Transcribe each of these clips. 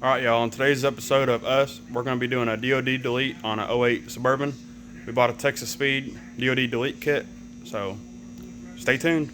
Alright, y'all, on today's episode of Us, we're going to be doing a DOD delete on a '08 Suburban. We bought a Texas Speed DOD delete kit, so stay tuned.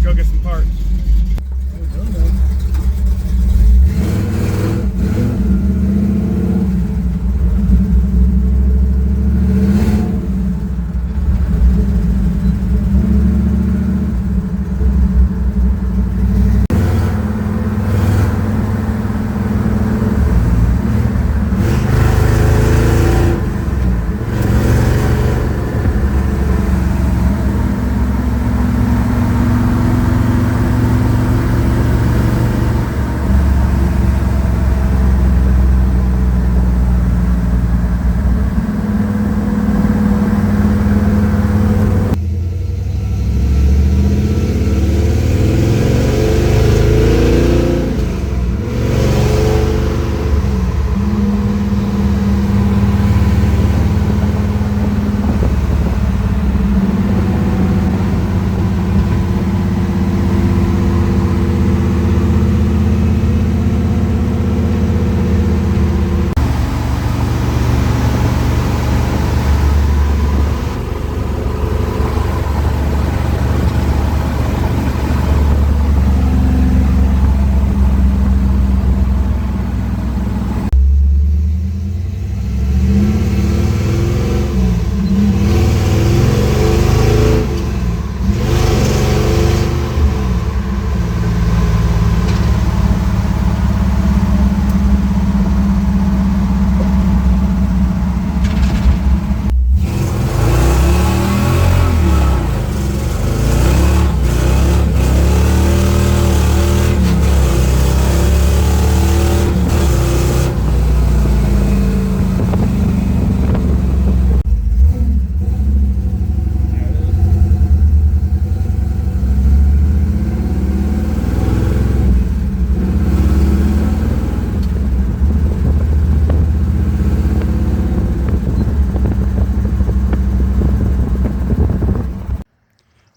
Go get some parts.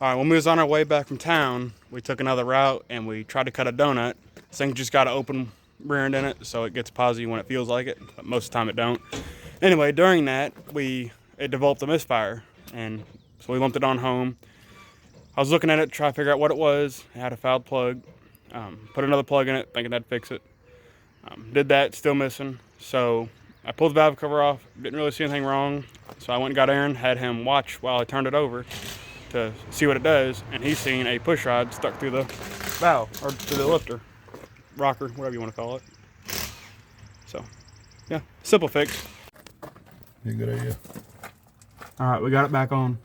All right, when we was on our way back from town, we took another route and we tried to cut a donut. This thing just got an open rear end in it, so it gets positive when it feels like it, but most of the time it don't. Anyway, during that, it developed a misfire, and so we lumped it on home. I was looking at it to try to figure out what it was. It had a fouled plug. Put another plug in it, thinking that'd fix it. Did that, still missing. So I pulled the valve cover off, didn't really see anything wrong. So I went and got Aaron, had him watch while I turned it over to see what it does, and he's seen a push rod stuck through the valve, or through the lifter, rocker, whatever you want to call it. So, yeah, simple fix. Yeah, good idea. All right, we got it back on.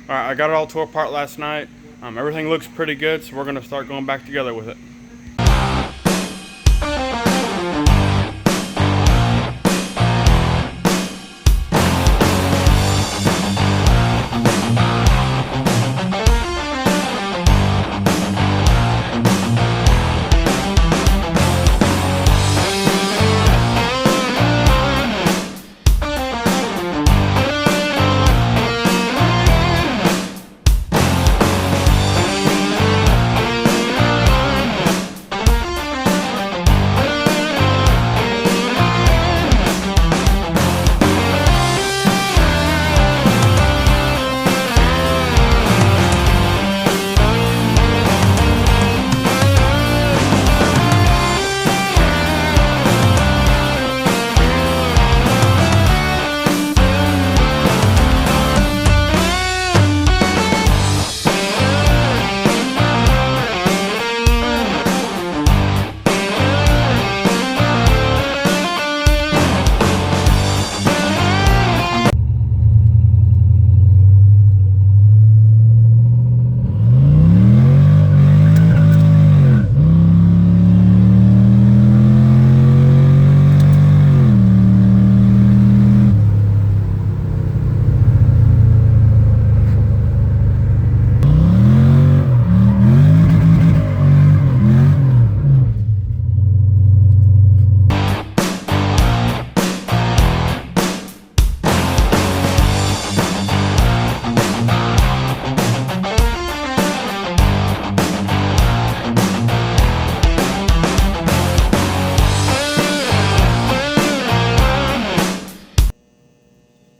Alright, I got it all tore apart last night. Everything looks pretty good, so we're going to start going back together with it.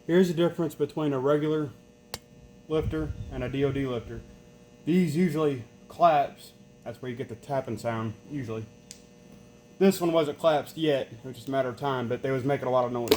Here's the difference between a regular lifter and a DOD lifter. These usually collapse. That's where you get the tapping sound, usually. This one wasn't collapsed yet. It was just a matter of time, but they was making a lot of noise.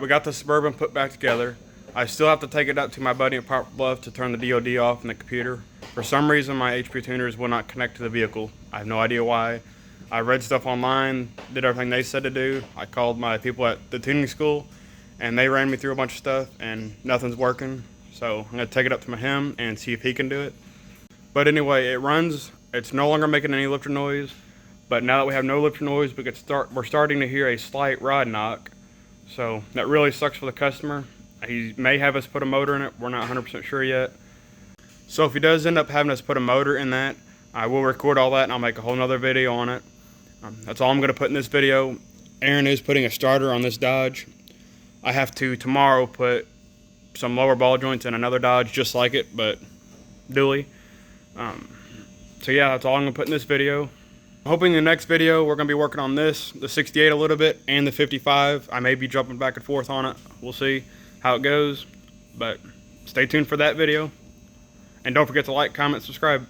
we got the Suburban put back together. I still have to take it up to my buddy at Poplar Bluff to turn the DOD off in the computer. For some reason, my HP tuners will not connect to the vehicle. I have no idea why. I read stuff online, did everything they said to do. I called my people at the tuning school, and they ran me through a bunch of stuff, and nothing's working. So I'm gonna take it up to him and see if he can do it. But anyway, it runs. It's no longer making any lifter noise. But now that we have no lifter noise, we're starting to hear a slight rod knock. So that really sucks for the customer. He may have us put a motor in it. We're not 100% sure yet. So if he does end up having us put a motor in that, I will record all that and I'll make a whole nother video on it. That's all I'm going to put in this video. Aaron is putting a starter on this Dodge. I have to tomorrow put some lower ball joints in another Dodge just like it, but dually. So yeah, that's all I'm going to put in this video. I'm hoping in the next video we're going to be working on this, the 68 a little bit, and the 55. I may be jumping back and forth on it. We'll see how it goes, but stay tuned for that video. And don't forget to like, comment, subscribe.